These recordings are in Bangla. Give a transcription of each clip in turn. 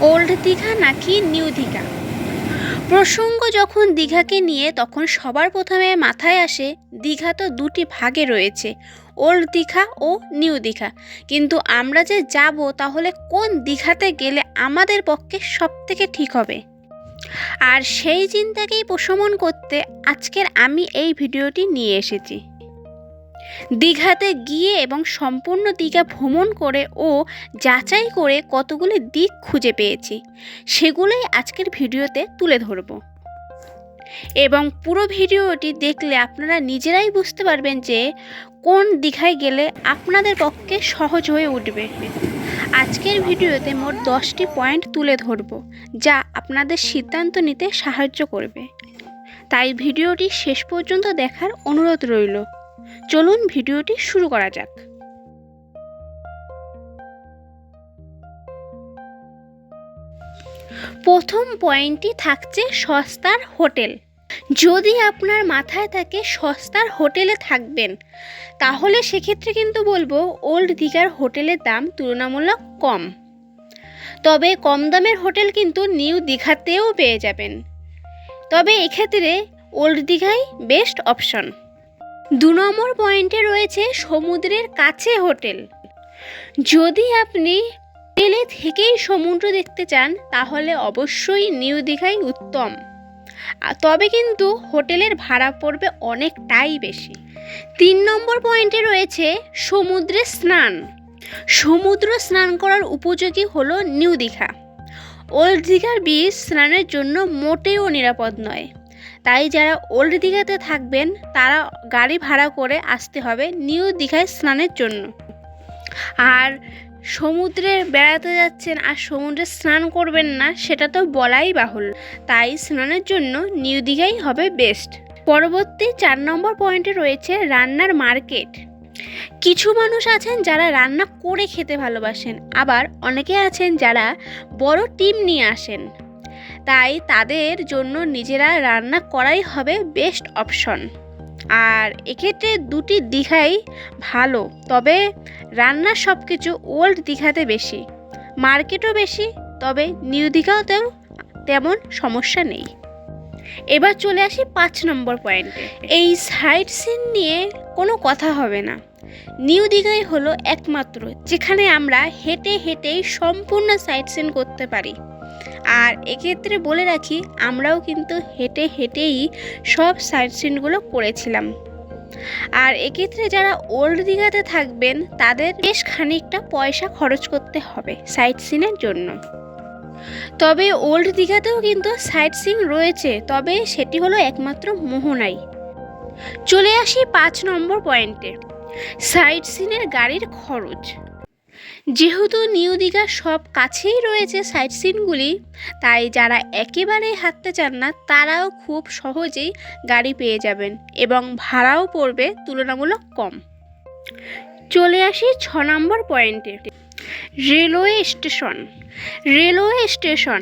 ওল্ড দীঘা নাকি নিউ দীঘা? প্রসঙ্গ যখন দীঘাকে নিয়ে তখন সবার প্রথমে মাথায় আসে দীঘা তো দুটি ভাগে রয়েছে, ওল্ড দীঘা ও নিউ দীঘা। কিন্তু আমরা যে যাব তাহলে কোন দীঘাতে গেলে আমাদের পক্ষে সবথেকে ঠিক হবে, আর সেই চিন্তাকেই প্রশমন করতে আজকের আমি এই ভিডিওটি নিয়ে এসেছি। দীঘাতে গিয়ে এবং সম্পূর্ণ দীঘা ভ্রমণ করে ও যাচাই করে কতগুলি দিক খুঁজে পেয়েছি, সেগুলোই আজকের ভিডিওতে তুলে ধরব। এবং পুরো ভিডিওটি দেখলে আপনারা নিজেরাই বুঝতে পারবেন যে কোন দীঘায় গেলে আপনাদের পক্ষে সহজ হয়ে উঠবে। আজকের ভিডিওতে মোট 10টি পয়েন্ট তুলে ধরব, যা আপনাদের সিদ্ধান্ত নিতে সাহায্য করবে। তাই ভিডিওটি শেষ পর্যন্ত দেখার অনুরোধ রইল। চলুন ভিডিওটি শুরু করা যাক। প্রথম পয়েন্টটি থাকছে সস্তার হোটেল। যদি আপনার মাথায় থাকে সস্তার হোটেলে থাকবেন, তাহলে সেক্ষেত্রে কিন্তু বলবো ওল্ড দীঘার হোটেলের দাম তুলনামূলক কম। তবে কম দামের হোটেল কিন্তু নিউ দীঘাতেও পেয়ে যাবেন, তবে এক্ষেত্রে ওল্ড দীঘাই বেস্ট অপশন। 2 নম্বর পয়েন্টে রয়েছে সমুদ্রের কাছে হোটেল। যদি আপনি হোটেলে থেকেই সমুদ্র দেখতে চান তাহলে অবশ্যই নিউ দীঘাই উত্তম, তবে কিন্তু হোটেলের ভাড়া পড়বে অনেকটাই বেশি। 3 নম্বর পয়েন্টে রয়েছে সমুদ্রে স্নান। সমুদ্র স্নান করার উপযোগী হলো নিউ দীঘা। ওল্ড দীঘার বিচ স্নানের জন্য মোটেও নিরাপদ নয়, তাই যারা ওল্ড দীঘাতে থাকবেন তারা গাড়ি ভাড়া করে আসতে হবে নিউ দীঘায় স্নানের জন্য। আর সমুদ্রে বেড়াতে যাচ্ছেন আর সমুদ্রে স্নান করবেন না, সেটা তো বলাই বাহুল্য, তাই স্নানের জন্য নিউ দীঘাই হবে বেস্ট। পরবর্তী 4 নম্বর পয়েন্টে রয়েছে রান্নার মার্কেট। কিছু মানুষ আছেন যারা রান্না করে খেতে ভালোবাসেন, আবার অনেকে আছেন যারা বড় টিম নিয়ে আসেন, তাই তাদের জন্য নিজেরা রান্না করাই হবে বেস্ট অপশন। আর এক্ষেত্রে দুটি দীঘাই ভালো, তবে রান্নার সব কিছু ওল্ড দীঘাতে বেশি, মার্কেটও বেশি, তবে নিউ দীঘাতেও তেমন সমস্যা নেই। এবার চলে আসি 5 নম্বর পয়েন্টে। এই সাইট সিন নিয়ে কোনো কথা হবে না। নিউ দীঘাই হলো একমাত্র যেখানে আমরা হেঁটে হেঁটেই সম্পূর্ণ সাইট সিন করতে পারি। আর এক্ষেত্রে বলে রাখি, আমরাও কিন্তু হেঁটে হেঁটেই সব সাইট সিনগুলো করেছিলাম। আর এক্ষেত্রে যারা ওল্ড দীঘাতে থাকবেন তাদের বেশ খানিকটা পয়সা খরচ করতে হবে সাইট সিনের জন্য। তবে ওল্ড দীঘাতেও কিন্তু সাইট সিন রয়েছে, তবে সেটি হলো একমাত্র মোহনাই। চলে আসি 5 নম্বর পয়েন্টে, সাইট সিনের গাড়ির খরচ। যেহেতু নিউ দীঘার সব কাছেই রয়েছে সাইট সিনগুলি, তাই যারা একেবারেই হাঁটতে চান না তারাও খুব সহজেই গাড়ি পেয়ে যাবেন এবং ভাড়াও পড়বে তুলনামূলক কম। চলে আসি 6 নম্বর পয়েন্টে, railway station. Railway station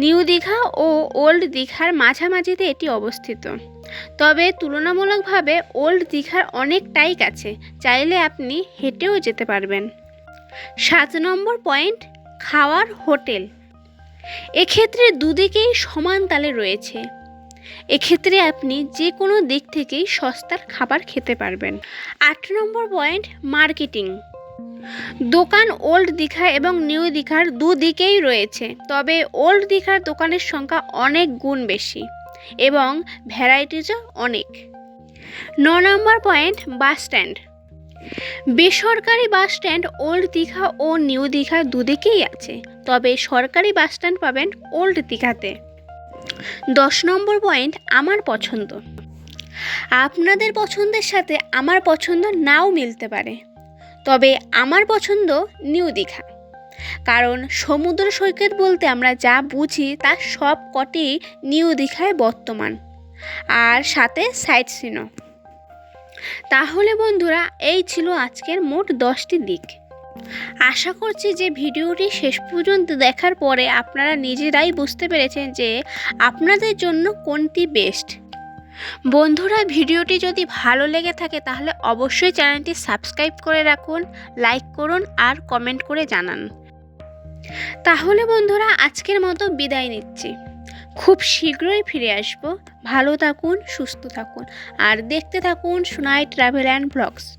new Digha ও ওল্ড দীঘার মাঝামাঝিতে এটি অবস্থিত, তবে তুলনামূলকভাবে ওল্ড দীঘার অনেকটাই কাছে, চাইলে আপনি হেঁটেও যেতে পারবেন। 7 নম্বর পয়েন্ট, খাওয়ার হোটেল। এক্ষেত্রে দুদিকেই সমান তালে রয়েছে, এক্ষেত্রে আপনি যে কোনো দিক থেকেই সস্তার খাবার খেতে পারবেন। 8 নম্বর পয়েন্ট, মার্কেটিং। দোকান ওল্ড দীঘা এবং নিউ দীঘার দুদিকেই রয়েছে, তবে ওল্ড দীঘার দোকানের সংখ্যা অনেক গুণ বেশি এবং ভ্যারাইটিজও অনেক। 9 নম্বর পয়েন্ট, বাস স্ট্যান্ড। বেসরকারি বাস স্ট্যান্ড ওল্ড দীঘা ও নিউ দীঘা দুদিকেই আছে, তবে সরকারি বাস স্ট্যান্ড পাবেন ওল্ড দীঘাতে। 10 নম্বর পয়েন্ট, আমার পছন্দ। আপনাদের পছন্দের সাথে আমার পছন্দ নাও মিলতে পারে, তবে আমার পছন্দ নিউ দীঘা, কারণ সমুদ্র সৈকত বলতে আমরা যা বুঝি তার সব কটি নিউ দীঘায় বর্তমান, আর সাথে সাইট সিনও। তাহলে বন্ধুরা, এই ছিল আজকের মোট 10টি দিক। আশা করছি যে ভিডিওটি শেষ পর্যন্ত দেখার পরে আপনারা নিজেরাই বুঝতে পেরেছেন যে আপনাদের জন্য কোনটি বেস্ট। বন্ধুরা, ভিডিওটি যদি ভালো লেগে থাকে তাহলে অবশ্যই চ্যানেলটি সাবস্ক্রাইব করে রাখুন, লাইক করুন আর কমেন্ট করে জানান। তাহলে বন্ধুরা আজকের মতো বিদায় নিচ্ছি। খুব শীঘ্রই ফিরে আসব। ভালো থাকুন, সুস্থ থাকুন আর দেখতে থাকুন সোনাই ট্রাভেল অ্যান্ড ব্লগস।